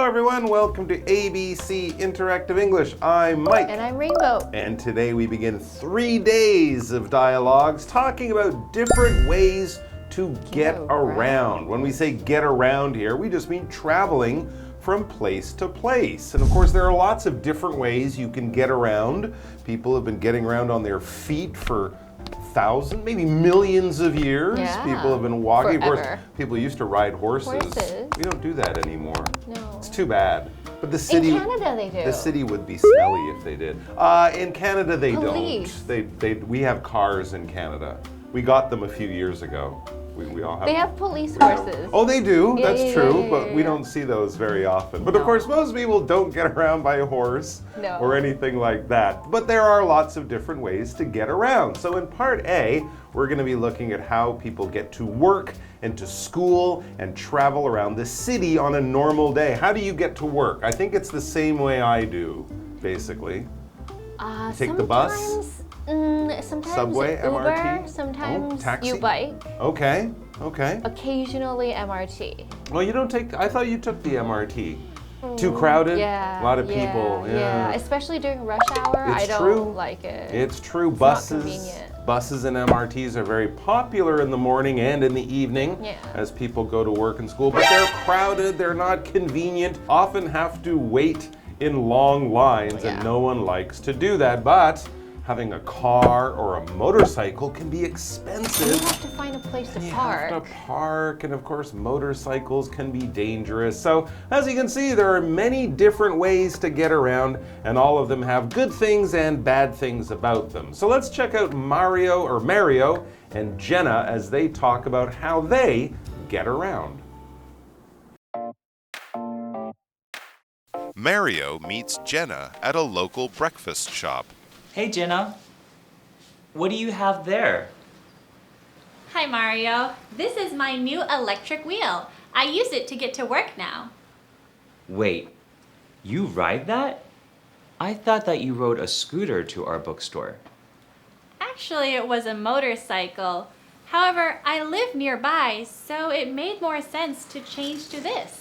Hello everyone, welcome to ABC Interactive English. I'm Mike. And I'm Rainbow. And today we begin 3 days of dialogues talking about different ways to get around. When we say get around here, we just mean traveling from place to place. And of course, there are lots of different ways you can get around. People have been getting around on their feet for thousands, maybe millions of years. Yeah, people have been walking. forever. Of course, people used to ride horses. We don't do that anymore. No. It's too bad. But the city, in Canada they do. The city would be smelly if they did. In Canada they Police. don't. We have cars in Canada. We got them a few years ago. We all have. They have police horses. Oh, they do. Yeah, That's true. yeah, but we yeah. don't see those very often. But of course, most people don't get around by a horse or anything like that. But there are lots of different ways to get around. So in part A, we're going to be looking at how people get to work and to school and travel around the city on a normal day. How do you get to work? I think it's the same way I do, basically. Take the bus? Sometimes Subway, Uber, MRT? sometimes taxi? you bike. Okay. Occasionally MRT. Well, you don't take, I thought you took the MRT. Too crowded? Yeah. A lot of people. Yeah. Especially during rush hour. It's I don't true. like it. It's true. It's not convenient. Buses and MRTs are very popular in the morning and in the evening as people go to work and school. But they're crowded, they're not convenient, often have to wait in long lines, and no one likes to do that. But having a car or a motorcycle can be expensive. You have to find a place to park. You have to park, and of course, motorcycles can be dangerous. So, as you can see, there are many different ways to get around, and all of them have good things and bad things about them. So let's check out Mario and Jenna as they talk about how they get around. Mario meets Jenna at a local breakfast shop. Hey Jenna, what do you have there? Hi Mario, this is my new electric wheel. I use it to get to work now. Wait, you ride that? I thought that you rode a scooter to our bookstore. Actually, it was a motorcycle. However, I live nearby, so it made more sense to change to this.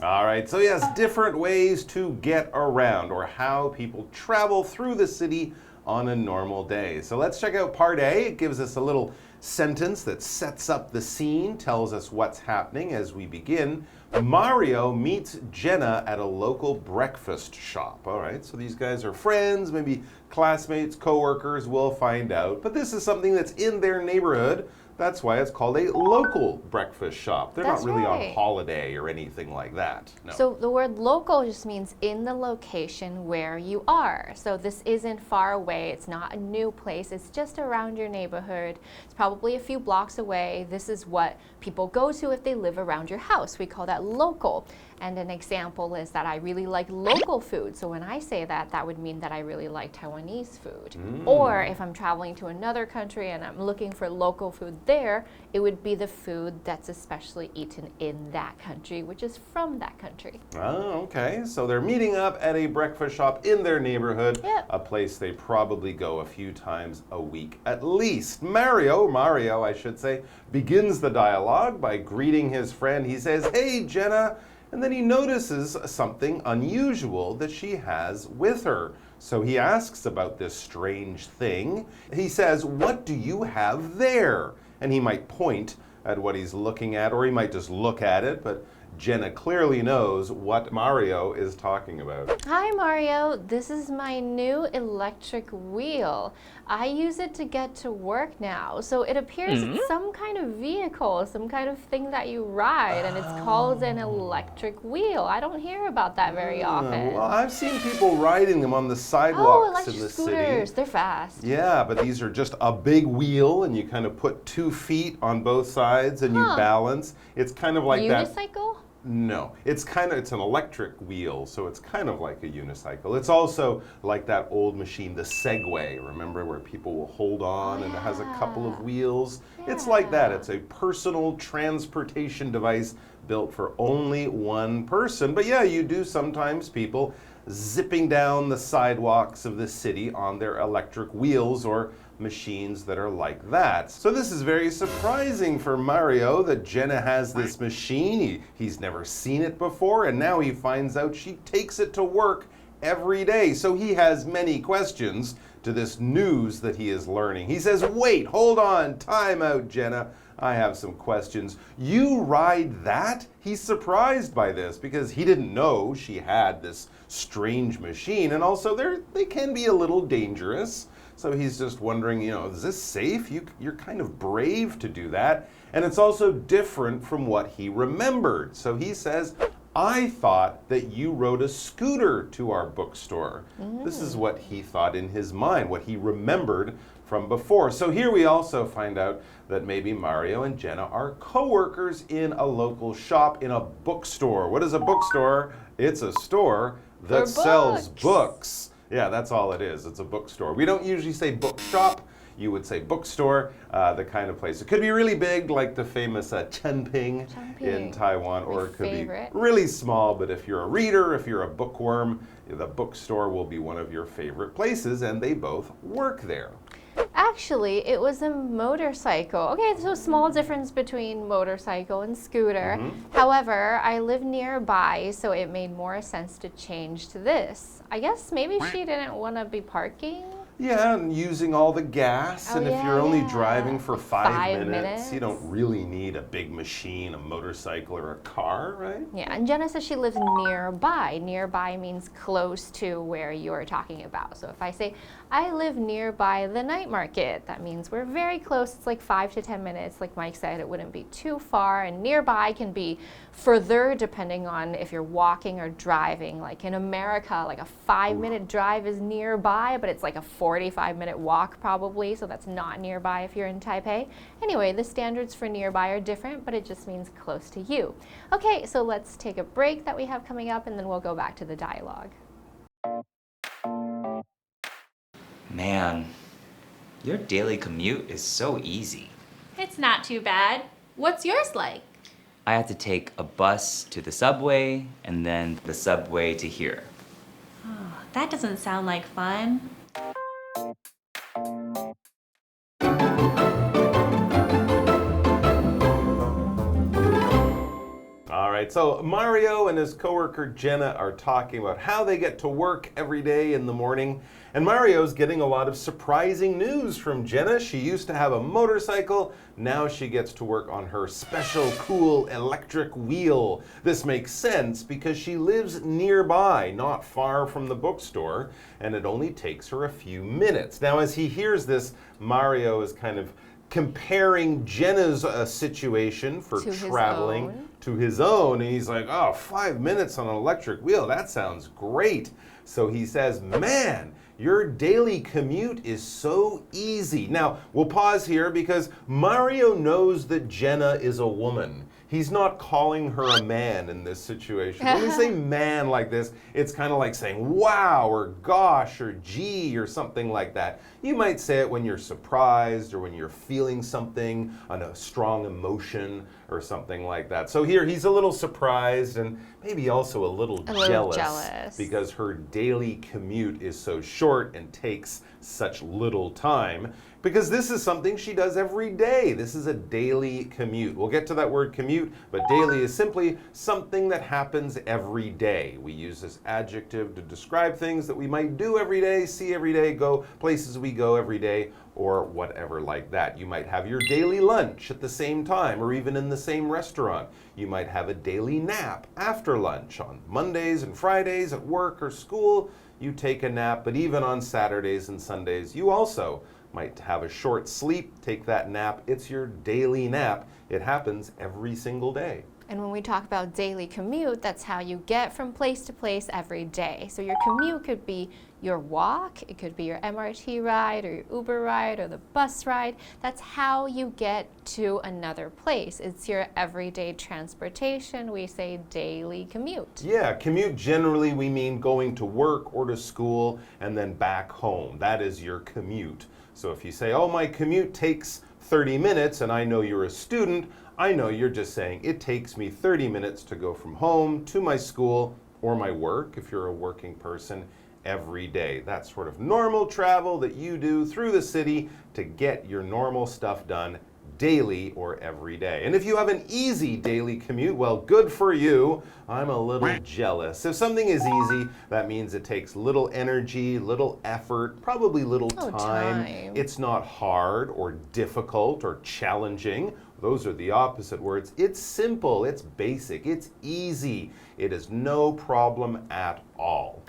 All right, so yes, different ways to get around or how people travel through the city on a normal day. So let's check out part A. It gives us a little sentence that sets up the scene, tells us what's happening as we begin. Mario meets Jenna at a local breakfast shop. All right, so these guys are friends, maybe classmates, co-workers, we'll find out. But this is something that's in their neighborhood. That's why it's called a local breakfast shop. They're not really on holiday or anything like that. No. So the word local just means in the location where you are. So this isn't far away. It's not a new place. It's just around your neighborhood. It's probably a few blocks away. This is what people go to if they live around your house. We call that local. And an example is that I really like local food. So when I say that, that would mean that I really like Taiwanese food. Or if I'm traveling to another country and I'm looking for local food there, it would be the food that's especially eaten in that country, which is from that country. Oh, okay. So they're meeting up at a breakfast shop in their neighborhood, a place they probably go a few times a week at least. Mario, I should say, begins the dialogue by greeting his friend. He says, "Hey, Jenna." And then he notices something unusual that she has with her. So he asks about this strange thing. He says, "What do you have there?" And he might point at what he's looking at, or he might just look at it, but Jenna clearly knows what Mario is talking about. Hi Mario, this is my new electric wheel. I use it to get to work now. So it appears it's some kind of vehicle, some kind of thing that you ride, and it's called an electric wheel. I don't hear about that very often. Well, I've seen people riding them on the sidewalks in the scooters. city. They're fast. Yeah, but these are just a big wheel, and you kind of put 2 feet on both sides, and you balance. It's kind of like that. Unicycle? No, it's an electric wheel, so it's kind of like a unicycle. It's also like that old machine, the Segway, remember, where people will hold on and it has a couple of wheels. It's like that. It's a personal transportation device built for only one person. But yeah, you do sometimes people zipping down the sidewalks of the city on their electric wheels or machines that are like that. So this is very surprising for Mario that Jenna has this machine. He's never seen it before, and now he finds out she takes it to work every day. So he has many questions to this news that he is learning. He says, wait, hold on, time out, Jenna. I have some questions. You ride that? He's surprised by this because he didn't know she had this strange machine, and also they can be a little dangerous. So he's just wondering, is this safe? You're kind of brave to do that. And it's also different from what he remembered. So he says, I thought that you rode a scooter to our bookstore. This is what he thought in his mind, what he remembered from before. So here we also find out that maybe Mario and Jenna are co-workers in a local shop in a bookstore. What is a bookstore? It's a store that sells books. Yeah, that's all it is. It's a bookstore. We don't usually say bookshop. You would say bookstore, the kind of place. It could be really big, like the famous Chenping in Taiwan, or it could be really small, but if you're a reader, if you're a bookworm, the bookstore will be one of your favorite places, and they both work there. Actually, it was a motorcycle. Okay, so small difference between motorcycle and scooter. However, I live nearby, so it made more sense to change to this. I guess maybe she didn't want to be parking. Yeah, and using all the gas, and if you're only driving for 5 minutes, you don't really need a big machine, a motorcycle, or a car, right? Yeah, and Jenna says she lives nearby. Nearby means close to where you're talking about. So if I say, I live nearby the night market, that means we're very close. It's like 5 to 10 minutes. Like Mike said, it wouldn't be too far, and nearby can be further depending on if you're walking or driving. Like in America, like a 5-minute drive is nearby, but it's like a 45-minute walk probably, so that's not nearby if you're in Taipei. Anyway, the standards for nearby are different, but it just means close to you. Okay, so let's take a break that we have coming up, and then we'll go back to the dialogue. Man, your daily commute is so easy. It's not too bad. What's yours like? I have to take a bus to the subway and then the subway to here. Oh, that doesn't sound like fun. All right, so Mario and his coworker Jenna are talking about how they get to work every day in the morning. And Mario's getting a lot of surprising news from Jenna. She used to have a motorcycle. Now she gets to work on her special cool electric wheel. This makes sense because she lives nearby, not far from the bookstore, and it only takes her a few minutes. Now, as he hears this, Mario is kind of comparing Jenna's situation for traveling to his own, and he's like, oh, 5 minutes on an electric wheel, that sounds great. So he says, man, your daily commute is so easy. Now, we'll pause here because Mario knows that Jenna is a woman. He's not calling her a man in this situation. When we say man like this, it's kind of like saying wow or gosh or gee or something like that. You might say it when you're surprised or when you're feeling something, a strong emotion or something like that. So here he's a little surprised and maybe also a little jealous because her daily commute is so short and takes such little time. Because this is something she does every day. This is a daily commute. We'll get to that word commute, but daily is simply something that happens every day. We use this adjective to describe things that we might do every day, see every day, go places we go every day, or whatever like that. You might have your daily lunch at the same time, or even in the same restaurant. You might have a daily nap after lunch. On Mondays and Fridays at work or school, you take a nap, but even on Saturdays and Sundays, you also might have a short sleep, take that nap. It's your daily nap. It happens every single day. And when we talk about daily commute, that's how you get from place to place every day. So your commute could be your walk, it could be your MRT ride or your Uber ride or the bus ride. That's how you get to another place. It's your everyday transportation. We say daily commute. Yeah, commute generally we mean going to work or to school and then back home. That is your commute. So if you say, oh, my commute takes 30 minutes and I know you're a student, I know you're just saying it takes me 30 minutes to go from home to my school or my work, if you're a working person, every day. That's sort of normal travel that you do through the city to get your normal stuff done daily or every day. And if you have an easy daily commute, well, good for you. I'm a little jealous. If something is easy, that means it takes little energy, little effort, probably little time. It's not hard or difficult or challenging. Those are the opposite words. It's simple, it's basic, it's easy. It is no problem at all.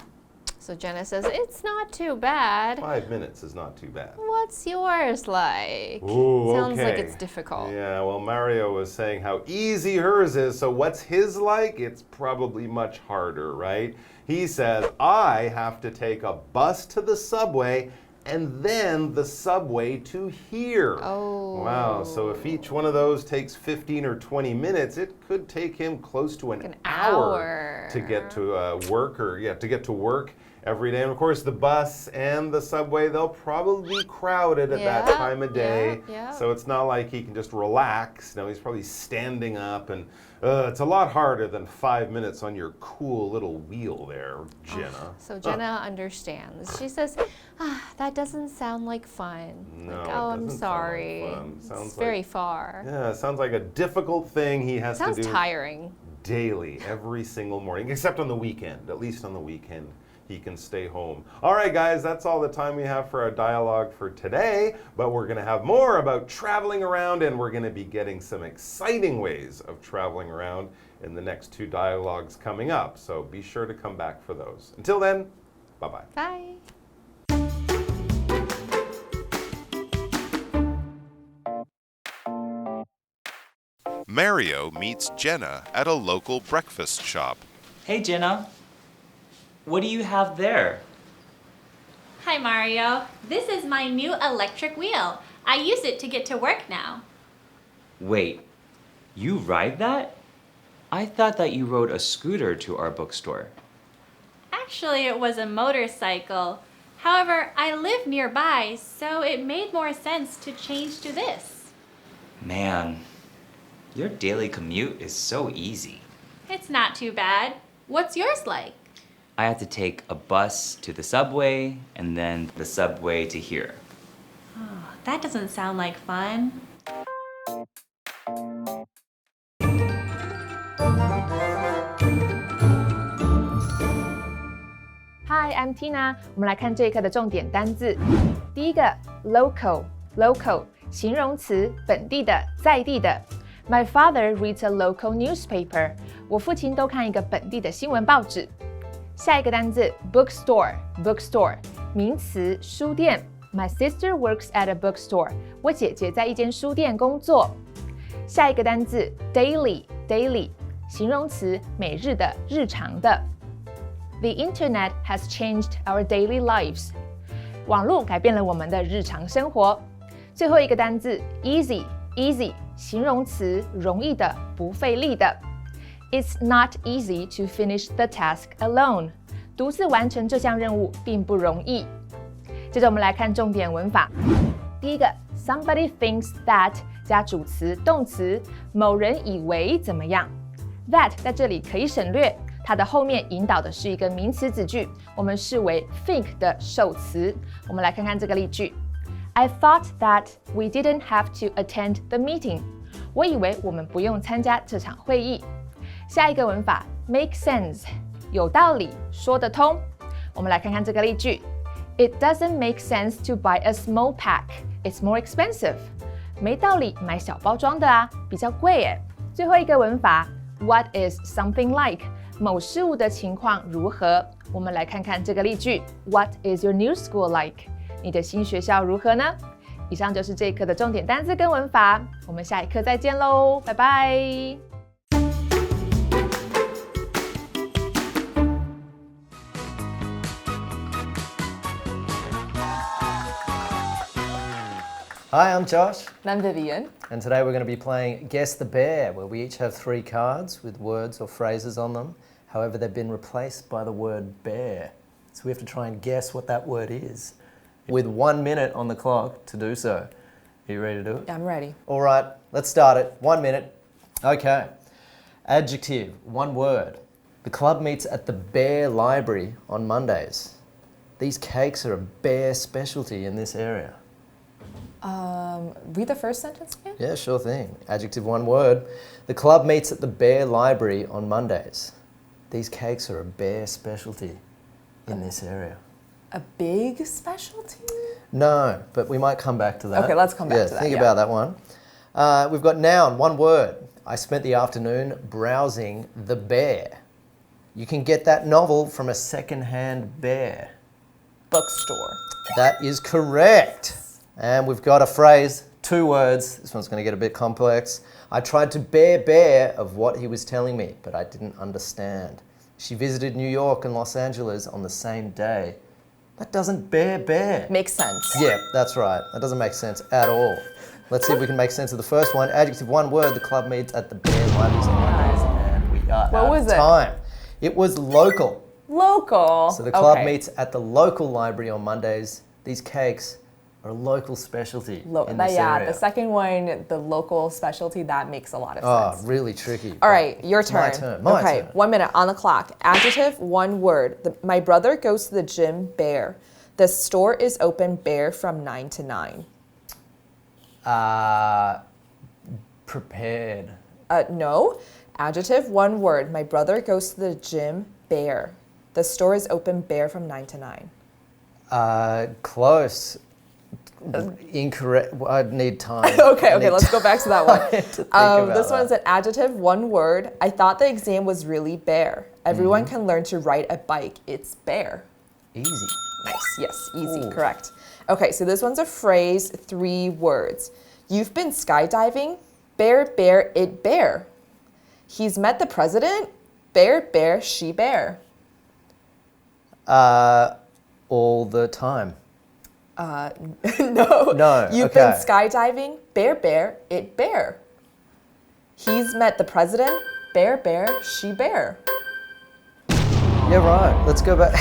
So Jenna says, it's not too bad. 5 minutes is not too bad. What's yours like? Ooh, Sounds like okay. it's difficult. Yeah, well, Mario was saying how easy hers is, so what's his like? It's probably much harder, right? He says, I have to take a bus to the subway and then the subway to here. Oh. Wow, so if each one of those takes 15 or 20 minutes, it could take him close to an hour to get to work to get to work every day. And of course, the bus and the subway, they'll probably be crowded at that time of day. So it's not like he can just relax. No, he's probably standing up, and it's a lot harder than 5 minutes on your cool little wheel there, Jenna. So Jenna understands. She says, that doesn't sound like fun. No, like, it I'm doesn't sorry. sound like fun. Sounds It's very like, far. Yeah, it sounds like a difficult thing he has to do. Sounds tiring. Daily, every single morning, except on the weekend. At least on the weekend, he can stay home. All right, guys, that's all the time we have for our dialogue for today, but we're going to have more about traveling around, and we're going to be getting some exciting ways of traveling around in the next 2 dialogues coming up, so be sure to come back for those. Until then, bye-bye. Bye. Mario meets Jenna at a local breakfast shop. Hey, Jenna. What do you have there? Hi, Mario. This is my new electric wheel. I use it to get to work now. Wait, you ride that? I thought that you rode a scooter to our bookstore. Actually, it was a motorcycle. However, I live nearby, so it made more sense to change to this. Man, your daily commute is so easy. It's not too bad. What's yours like? I have to take a bus to the subway and then the subway to here. Oh, that doesn't sound like fun. Hi, I'm Tina. 我们来看这一课的重点单字。第一个 local 形容词，本地的、在地的。My father reads a local newspaper. 我父亲都看一个本地的新闻报纸。下一个单字 bookstore 名词，书店。My sister works at a bookstore. 我姐姐在一间书店工作。下一个单字 daily 形容词，每日的、日常的。The internet has changed our daily lives. 网络改变了我们的日常生活。最后一个单字 easy 形容词，容易的，不费力的。It's not easy to finish the task alone. 独自完成这项任务并不容易。接着我们来看重点文法。第一个 somebody thinks that 加主词动词，某人以为怎么样。That 在这里可以省略，它的后面引导的是一个名词子句，我们视为 think 的受词。我们来看看这个例句。I thought that we didn't have to attend the meeting. 我以为我们不用参加这场会议。下一个文法 make sense 有道理，说得通。我们来看看这个例句。It doesn't make sense to buy a small pack. It's more expensive. 没道理买小包装的啊，比较贵耶。最后一个文法 What is something like 某事物的情况如何？我们来看看这个例句。What is your new school like? 你的新学校如何呢？以上就是这一课的重点单字跟文法，我们下一课再见喽，拜拜。Hi, I'm Josh. And I'm Vivian. And today we're going to be playing Guess the Bear, where we each have 3 cards with words or phrases on them. However, they've been replaced by the word bear. So we have to try and guess what that word is, with 1 minute on the clock to do so. Are you ready to do it? I'm ready. All right, let's start it. 1 minute. Okay. Adjective, 1 word. The club meets at the Bear Library on Mondays. These cakes are a Bear specialty in this area. Read the first sentence again. Yeah, sure thing. Adjective, one word. The club meets at the Bear Library on Mondays. These cakes are a Bear specialty in this area. A big specialty? No, but we might come back to that. Okay, let's come back to that. Think about that one. We've got noun, one word. I spent the afternoon browsing the Bear. You can get that novel from a second-hand bear. Bookstore. That is correct. And we've got a phrase, 2 words. This one's going to get a bit complex. I tried to bear of what he was telling me, but I didn't understand. She visited New York and Los Angeles on the same day. That doesn't bear. Makes sense. Yeah, that's right. That doesn't make sense at all. Let's see if we can make sense of the first one. Adjective, one word. The club meets at the Bear Library on Mondays, and we are out of time. It was local. Local. So the club meets at the local library on Mondays. These cakes are a local specialty in this area. The second one, the local specialty, that makes a lot of sense. Oh, really tricky. All right, your turn. My turn. 1 minute on the clock. Adjective, one word. My brother goes to the gym Bear. The store is open Bear from 9 to 9. Prepared. No. Adjective, one word. My brother goes to the gym Bear. The store is open Bear from 9 to 9. Close. Incorrect. I'd need time. Okay, let's go back to that one. This one's an adjective, one word. I thought the exam was really bare. Everyone can learn to ride a bike. It's bare. Easy. Nice. Yes, easy. Ooh. Correct. Okay, so this one's a phrase, 3 words. You've been skydiving. Bear, it bear. He's met the president. Bear, she bear. All the time. No. You've been skydiving. Bear, it bear. He's met the president. Bear, she bear. Yeah, right. Let's go back.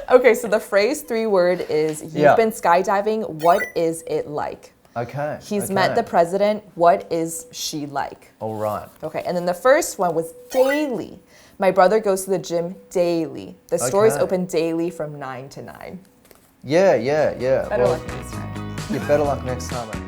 Okay, so the phrase 3 word is you've been skydiving. What is it like? Okay. He's met the president. What is she like? All right. Okay, and then the first one was daily. My brother goes to the gym daily. The store is open daily from 9 to 9. Yeah. Better luck next time. Yeah, better luck next time.